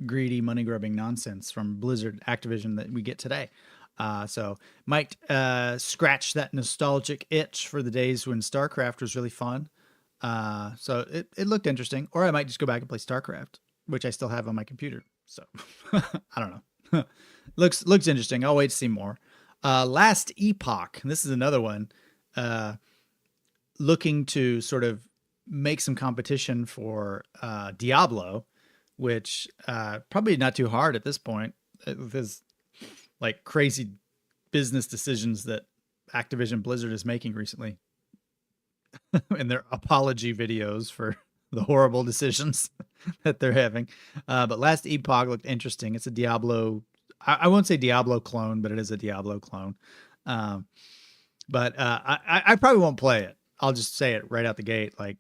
greedy money grubbing nonsense from Blizzard Activision that we get today. So might scratch that nostalgic itch for the days when StarCraft was really fun. So it looked interesting, or I might just go back and play StarCraft, which I still have on my computer. So I don't know. looks interesting. I'll wait to see more. Last Epoch. This is another one, looking to sort of make some competition for Diablo, which probably not too hard at this point. There's like crazy business decisions that Activision Blizzard is making recently in their apology videos for the horrible decisions that they're having. But Last Epoch looked interesting. It's a Diablo. I won't say Diablo clone, but it is a Diablo clone. But I probably won't play it. I'll just say it right out the gate. Like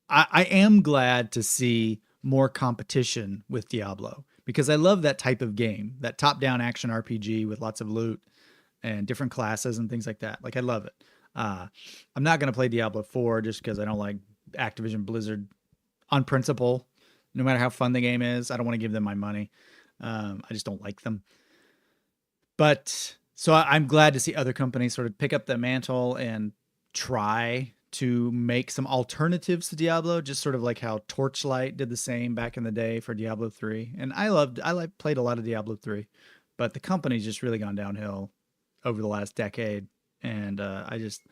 I am glad to see more competition with Diablo because I love that type of game, that top-down action RPG with lots of loot and different classes and things like that. Like I love it. I'm not going to play Diablo 4 just because I don't like Activision Blizzard on principle. No matter how fun the game is, I don't want to give them my money. I just don't like them. But so I'm glad to see other companies sort of pick up the mantle and try to make some alternatives to Diablo, just sort of like how Torchlight did the same back in the day for Diablo 3. And I played a lot of Diablo 3, but the company's just really gone downhill over the last decade. And I just,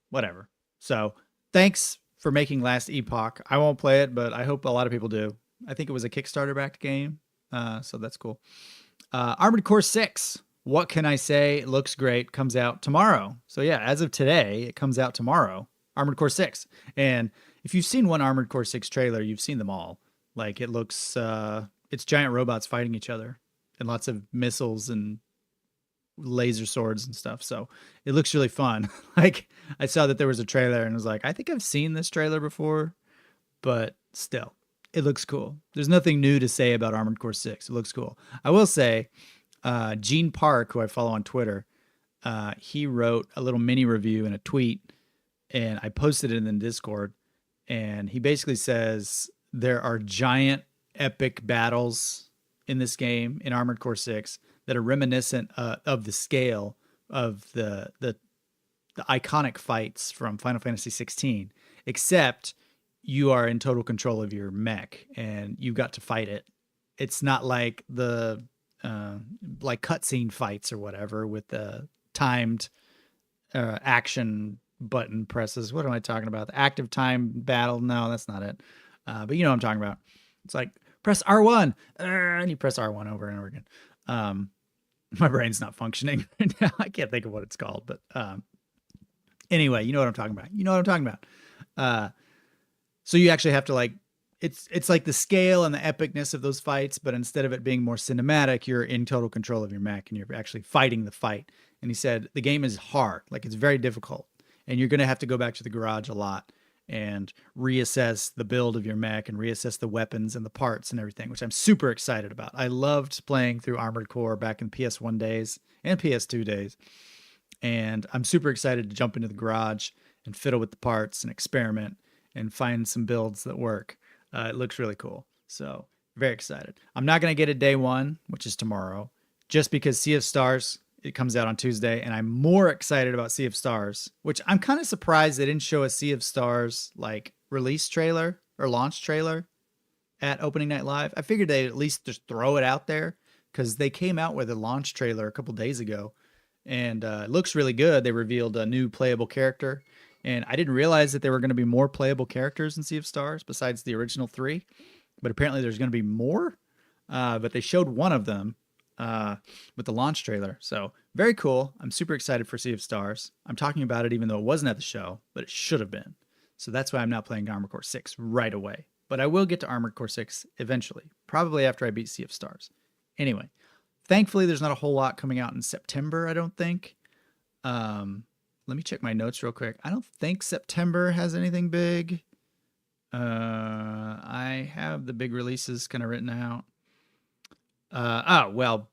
whatever. So thanks for making Last Epoch. I won't play it, but I hope a lot of people do. I think it was a Kickstarter-backed game, so that's cool. Armored Core 6. What can I say? It looks great. Comes out tomorrow. So yeah, as of today, it comes out tomorrow. Armored Core 6. And if you've seen one Armored Core 6 trailer, you've seen them all. Like it looks, it's giant robots fighting each other and lots of missiles and laser swords and stuff. So it looks really fun. Like I saw that there was a trailer and was like, I think I've seen this trailer before, but still, it looks cool. There's nothing new to say about Armored Core 6. It looks cool. I will say, Gene Park, who I follow on Twitter, he wrote a little mini review in a tweet, and I posted it in the Discord. And he basically says there are giant epic battles in this game, in Armored Core 6, that are reminiscent of the scale of the iconic fights from Final Fantasy 16, except you are in total control of your mech and you got to fight it. It's not like the like cutscene fights or whatever with the timed action button presses. What am I talking about? The active time battle? No, that's not it. But you know what I'm talking about. It's like press R1 and you press R1 over and over again. My brain's not functioning right now. I can't think of what it's called, but Anyway, you know what I'm talking about. You know what I'm talking about. So you actually have to like, it's like the scale and the epicness of those fights, but instead of it being more cinematic, you're in total control of your mech and you're actually fighting the fight. And he said the game is hard, like it's very difficult, and you're going to have to go back to the garage a lot and reassess the build of your mech and reassess the weapons and the parts and everything, which I'm super excited about. I loved playing through Armored Core back in PS1 days and PS2 days. And I'm super excited to jump into the garage and fiddle with the parts and experiment and find some builds that work. It looks really cool. So very excited. I'm not going to get it day one, which is tomorrow, just because Sea of Stars, it comes out on Tuesday, and I'm more excited about Sea of Stars, which I'm kind of surprised they didn't show a Sea of Stars like release trailer or launch trailer at Opening Night Live. I figured they'd at least just throw it out there because they came out with a launch trailer a couple days ago, and it looks really good. They revealed a new playable character, and I didn't realize that there were going to be more playable characters in Sea of Stars besides the original 3, but apparently there's going to be more. But they showed one of them with the launch trailer. So very cool. I'm super excited for Sea of Stars. I'm talking about it even though it wasn't at the show, but it should have been. So that's why I'm not playing Armored Core 6 right away. But I will get to Armored Core 6 eventually, probably after I beat Sea of Stars. Anyway, thankfully there's not a whole lot coming out in September, I don't think. Let me check my notes real quick. I don't think September has anything big. I have the big releases kind of written out. Oh,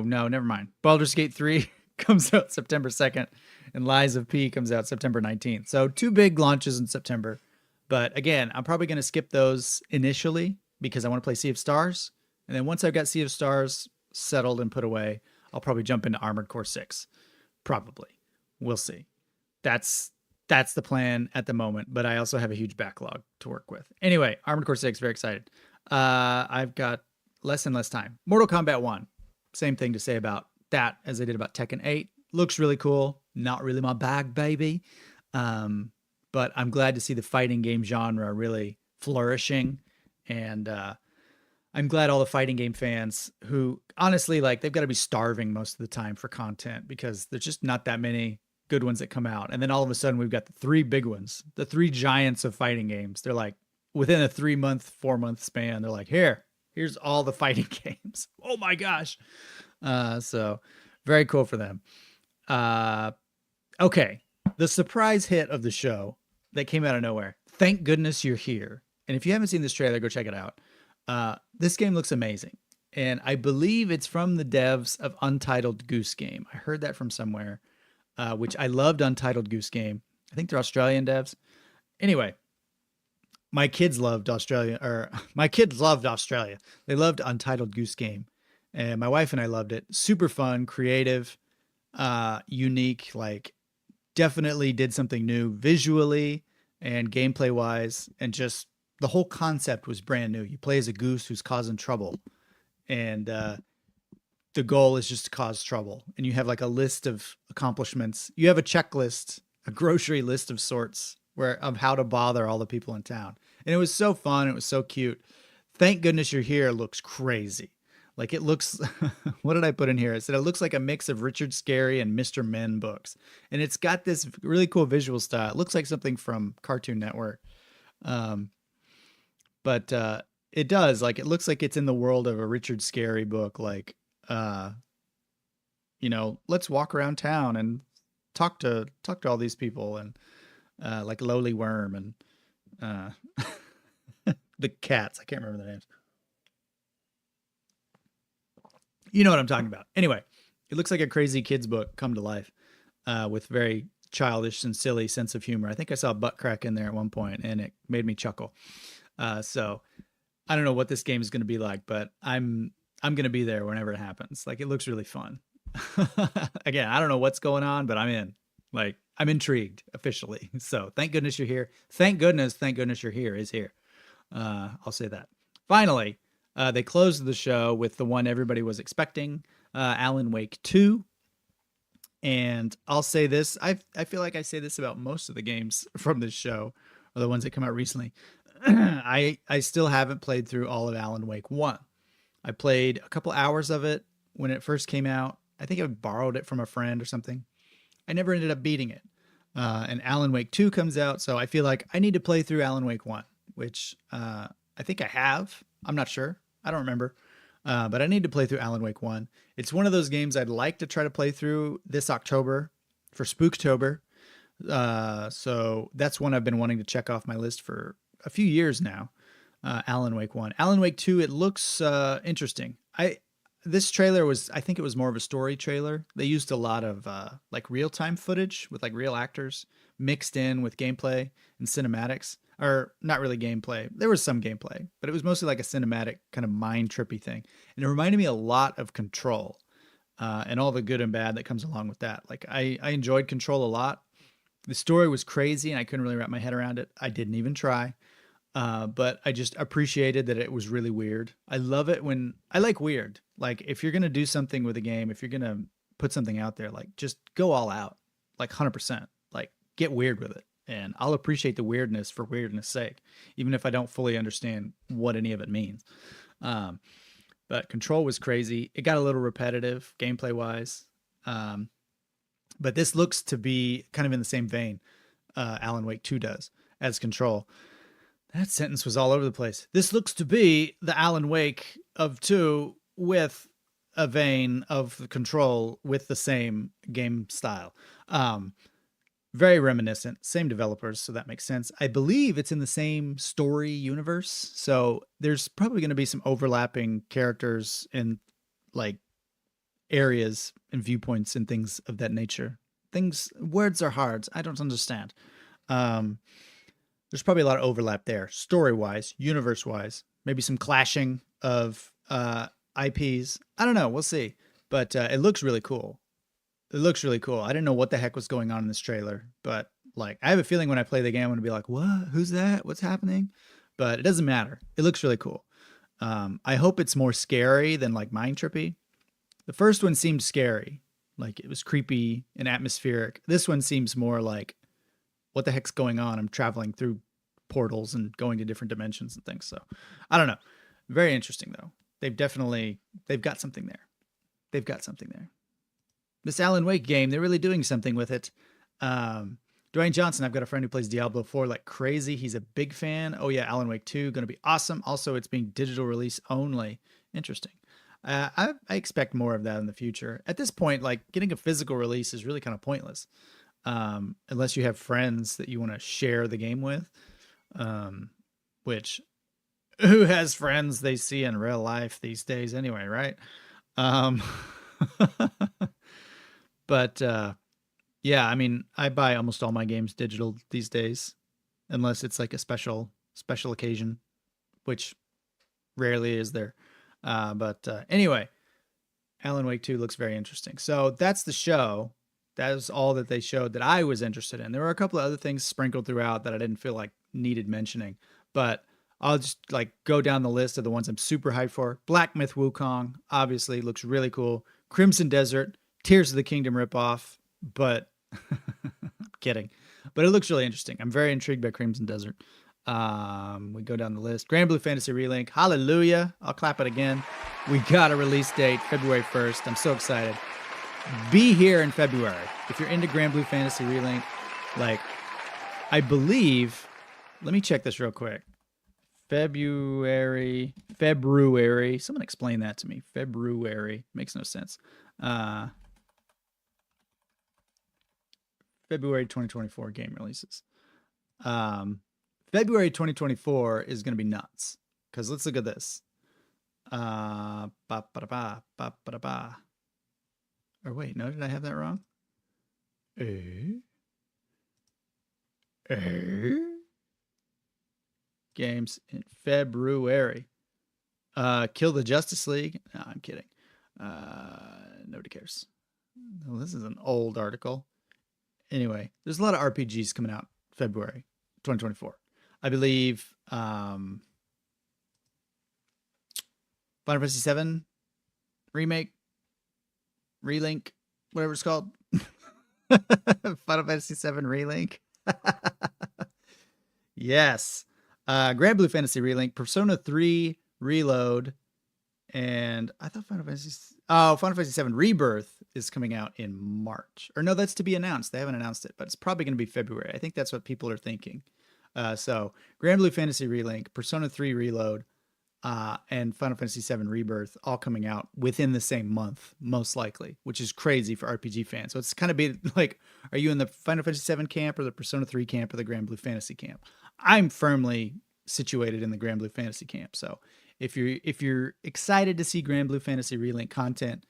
no, never mind. Baldur's Gate 3 comes out September 2nd, and Lies of P comes out September 19th. So 2 big launches in September. But again, I'm probably going to skip those initially because I want to play Sea of Stars. And then once I've got Sea of Stars settled and put away, I'll probably jump into Armored Core 6. Probably. We'll see. That's the plan at the moment, but I also have a huge backlog to work with. Anyway, Armored Core 6, very excited. I've got less and less time. Mortal Kombat 1, same thing to say about that as I did about Tekken 8. Looks really cool. Not really my bag, baby. But I'm glad to see the fighting game genre really flourishing. And I'm glad all the fighting game fans who, honestly, like, they've got to be starving most of the time for content because there's just not that many good ones that come out. And then all of a sudden we've got the 3 big ones, the 3 giants of fighting games. They're like, within a 3-month, 4-month span, they're like, here's all the fighting games. Oh my gosh. So very cool for them. Okay. The surprise hit of the show that came out of nowhere. Thank goodness you're here. And if you haven't seen this trailer, go check it out. This game looks amazing. And I believe it's from the devs of Untitled Goose Game. I heard that from somewhere, which I loved Untitled Goose Game. I think they're Australian devs. Anyway, my kids loved Australia. They loved Untitled Goose Game. And my wife and I loved it. Super fun, creative, unique, like definitely did something new visually and gameplay wise. And just the whole concept was brand new. You play as a goose who's causing trouble. And the goal is just to cause trouble. And you have like a list of accomplishments. You have a checklist, a grocery list of sorts of how to bother all the people in town. And it was so fun. It was so cute. Thank goodness you're here looks crazy. Like it looks, what did I put in here? I said it looks like a mix of Richard Scarry and Mr. Men books. And it's got this really cool visual style. It looks like something from Cartoon Network. But it does. Like it looks like it's in the world of a Richard Scarry book. Like, let's walk around town and talk to all these people and like Lowly Worm and the cats. I can't remember their names. You know what I'm talking about. Anyway, it looks like a crazy kid's book come to life with very childish and silly sense of humor. I think I saw butt crack in there at one point and it made me chuckle. So I don't know what this game is going to be like, but I'm going to be there whenever it happens. Like it looks really fun. Again, I don't know what's going on, but I'm in. Like I'm intrigued officially. So thank goodness you're here. Thank goodness you're here is here. I'll say that. Finally, they closed the show with the one everybody was expecting, Alan Wake 2. And I'll say this. I feel like I say this about most of the games from this show, or the ones that come out recently. I still haven't played through all of Alan Wake 1. I played a couple hours of it when it first came out. I think I borrowed it from a friend or something. I never ended up beating it. and Alan Wake 2 comes out. So I feel like I need to play through Alan Wake 1, which I think I have. I'm not sure. I don't remember. But I need to play through Alan Wake 1. It's one of those games I'd like to try to play through this October for Spooktober. So that's one I've been wanting to check off my list for a few years now. Alan Wake 1. Alan Wake 2, it looks interesting. This trailer was, I think it was more of a story trailer. They used a lot of like real-time footage with like real actors mixed in with gameplay and cinematics. Or not really gameplay. There was some gameplay, but it was mostly like a cinematic kind of mind trippy thing. And it reminded me a lot of Control and all the good and bad that comes along with that. Like I enjoyed Control a lot. The story was crazy and I couldn't really wrap my head around it. I didn't even try. But I just appreciated that it was really weird. I love it when I like weird. Like if you're going to do something with a game, if you're going to put something out there, like just go all out, like 100%, like get weird with it. And I'll appreciate the weirdness for weirdness sake, even if I don't fully understand what any of it means. But Control was crazy. It got a little repetitive gameplay wise. But this looks to be kind of in the same vein Alan Wake 2 does as Control. That sentence was all over the place. This looks to be the Alan Wake of 2 with a vein of Control with the same game style. Very reminiscent, same developers, so that makes sense. I believe it's in the same story universe, so there's probably going to be some overlapping characters and like areas and viewpoints and things of that nature. Words are hard. I don't understand. There's probably a lot of overlap there, story-wise, universe-wise, maybe some clashing of IPs. I don't know. We'll see. But it looks really cool. It looks really cool. I didn't know what the heck was going on in this trailer, but like I have a feeling when I play the game, I'm going to be like, what? Who's that? What's happening? But it doesn't matter. It looks really cool. I hope it's more scary than like mind trippy. The first one seemed scary. Like it was creepy and atmospheric. This one seems more like, what the heck's going on? I'm traveling through portals and going to different dimensions and things. So I don't know. Very interesting though. They've got something there. They've got something there. This Alan Wake game, they're really doing something with it. Dwayne Johnson, I've got a friend who plays Diablo 4 like crazy. He's a big fan. Oh yeah, Alan Wake 2, going to be awesome. Also, it's being digital release only. Interesting. I expect more of that in the future. At this point, like getting a physical release is really kind of pointless. Unless you have friends that you want to share the game with, which who has friends they see in real life these days anyway, right? But yeah, I mean, I buy almost all my games digital these days, unless it's like a special occasion, which rarely is there. But anyway, Alan Wake 2 looks very interesting. So that's the show. That is all that they showed that I was interested in. There were a couple of other things sprinkled throughout that I didn't feel like needed mentioning, but I'll just like go down the list of the ones I'm super hyped for. Black Myth Wukong, obviously looks really cool. Crimson Desert, Tears of the Kingdom ripoff, but kidding. But it looks really interesting. I'm very intrigued by Crimson Desert. We go down the list. Grand Blue Fantasy Relink, hallelujah. I'll clap it again. We got a release date, February 1st. I'm so excited. Be here in February. If you're into Grand Blue Fantasy Relink, like, I believe, let me check this real quick. February. Someone explain that to me. February. Makes no sense. February 2024 game releases. February 2024 is going to be nuts. Because let's look at this. Or wait, no, did I have that wrong? Games in February. Kill the Justice League. No, I'm kidding. Nobody cares. Well, this is an old article. Anyway, there's a lot of RPGs coming out February 2024. I believe Final Fantasy VII remake, relink, whatever it's called. Final Fantasy VII relink. Yes. Grand Blue Fantasy relink, Persona 3 Reload, and I thought Final Fantasy. Oh, Final Fantasy VII Rebirth is coming out in March. Or no, that's to be announced. They haven't announced it, but it's probably going to be February. I think that's what people are thinking. So Grand Blue Fantasy Relink, Persona 3 Reload, and Final Fantasy VII Rebirth all coming out within the same month, most likely, which is crazy for RPG fans. So it's kind of be like, are you in the Final Fantasy VII camp or the Persona 3 camp or the Grand Blue Fantasy camp? I'm firmly situated in the Grand Blue Fantasy camp. So if you're excited to see Grand Blue Fantasy Relink content,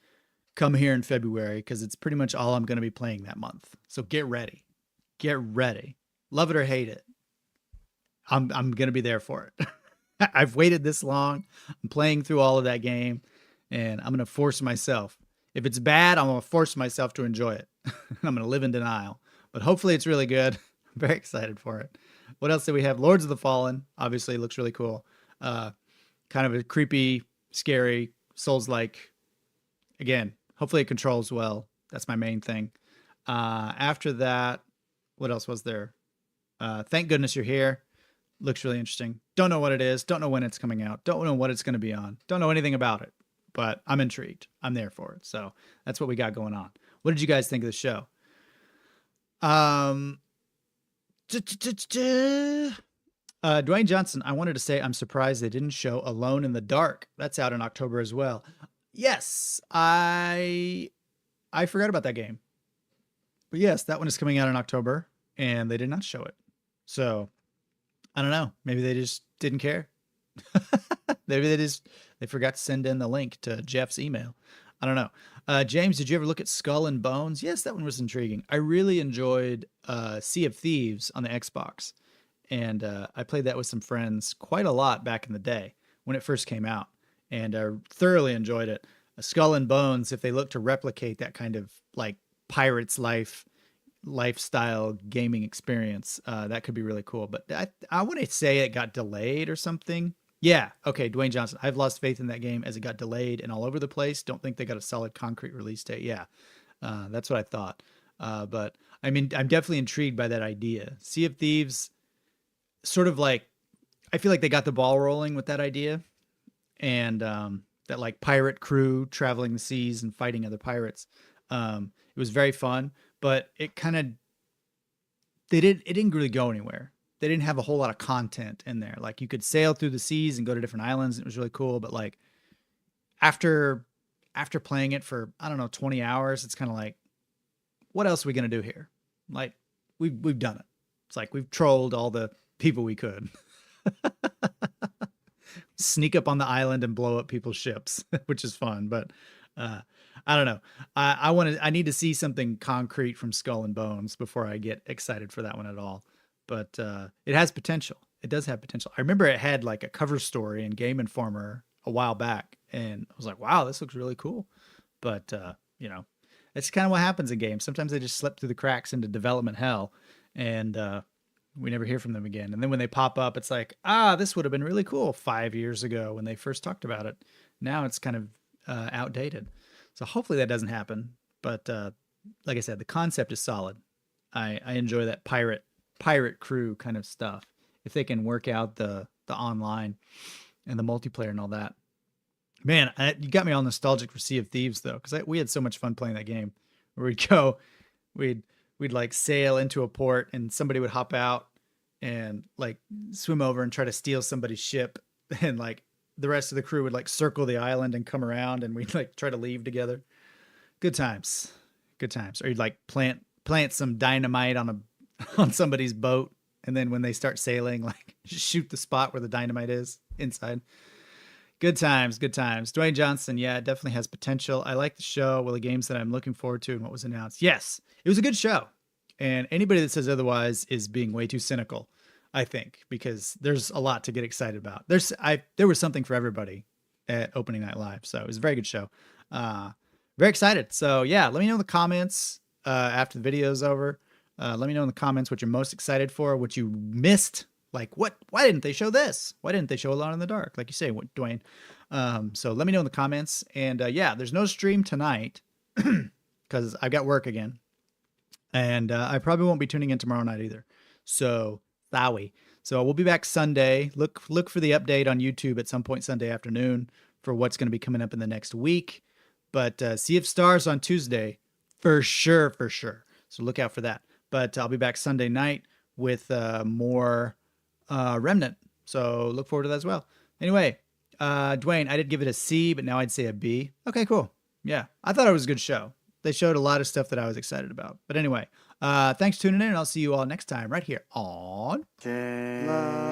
come here in February because it's pretty much all I'm going to be playing that month. So get ready. Get ready. Love it or hate it. I'm going to be there for it. I've waited this long. I'm playing through all of that game, and I'm going to force myself. If it's bad, I'm going to force myself to enjoy it. I'm going to live in denial. But hopefully it's really good. I'm very excited for it. What else do we have? Lords of the Fallen. Obviously, looks really cool. Kind of a creepy, scary, Souls-like. Again, hopefully it controls well. That's my main thing. After that, what else was there? Thank Goodness You're Here. Looks really interesting. Don't know what it is. Don't know when it's coming out. Don't know what it's going to be on. Don't know anything about it, but I'm intrigued. I'm there for it. So that's what we got going on. What did you guys think of the show? Dwayne Johnson, I wanted to say I'm surprised they didn't show Alone in the Dark. That's out in October as well. Yes, I forgot about that game. But yes, that one is coming out in October, and they did not show it. So I don't know. Maybe they just didn't care. Maybe they forgot to send in the link to Jeff's email. I don't know. James, did you ever look at Skull and Bones? Yes, that one was intriguing. I really enjoyed Sea of Thieves on the Xbox. And I played that with some friends quite a lot back in the day when it first came out. And I thoroughly enjoyed it. Skull and Bones, if they look to replicate that kind of like pirate's lifestyle gaming experience, that could be really cool. But I want to say it got delayed or something. Yeah. Okay. Dwayne Johnson. I've lost faith in that game as it got delayed and all over the place. Don't think they got a solid concrete release date. Yeah. That's what I thought. But I mean, I'm definitely intrigued by that idea. Sea of Thieves, sort of like, I feel like they got the ball rolling with that idea. And that like pirate crew traveling the seas and fighting other pirates. It was very fun, but it didn't really go anywhere. They didn't have a whole lot of content in there. Like you could sail through the seas and go to different islands. And it was really cool. But like after playing it for, I don't know, 20 hours, it's kind of like, what else are we going to do here? Like we've done it. It's like we've trolled all the people we could. Sneak up on the island and blow up people's ships, which is fun. But I don't know. I need to see something concrete from Skull and Bones before I get excited for that one at all. But it has potential. It does have potential. I remember it had like a cover story in Game Informer a while back, and I was like, wow, this looks really cool. But that's kind of what happens in games. Sometimes they just slip through the cracks into development hell, and we never hear from them again. And then when they pop up, it's like, this would have been really cool 5 years ago when they first talked about it. Now it's kind of outdated. So hopefully that doesn't happen. But like I said, the concept is solid. I enjoy that pirate crew kind of stuff. If they can work out the online and the multiplayer and all that. Man, you got me all nostalgic for Sea of Thieves though, because we had so much fun playing that game. Where we'd like sail into a port and somebody would hop out and like swim over and try to steal somebody's ship, and like the rest of the crew would like circle the island and come around, and we'd like try to leave together. Good times. Or you'd like plant some dynamite on somebody's boat, and then when they start sailing, like shoot the spot where the dynamite is inside. Good times. Dwayne Johnson, yeah, it definitely has potential. I like the show. Well, the games that I'm looking forward to and what was announced. Yes, it was a good show. And anybody that says otherwise is being way too cynical, I think, because there's a lot to get excited about. There was something for everybody at Opening Night Live. So it was a very good show. Very excited. So yeah, let me know in the comments after the video is over. Let me know in the comments what you're most excited for, what you missed. Like, why didn't they show this? Why didn't they show Alone in the Dark? Like you say, Dwayne. So let me know in the comments. And yeah, there's no stream tonight because I've got work again. And I probably won't be tuning in tomorrow night either. So, Thawi. So we'll be back Sunday. Look for the update on YouTube at some point Sunday afternoon for what's going to be coming up in the next week. But Sea of Stars on Tuesday, for sure. So look out for that. But I'll be back Sunday night with more Remnant. So look forward to that as well. Anyway, Dwayne, I did give it a C, but now I'd say a B. Okay, cool. Yeah, I thought it was a good show. They showed a lot of stuff that I was excited about. But anyway, thanks for tuning in, and I'll see you all next time right here on Games.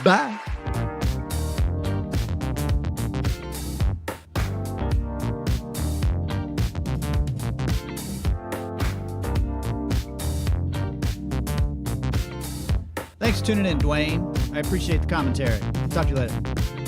Bye. Thanks for tuning in, Dwayne. I appreciate the commentary. Talk to you later.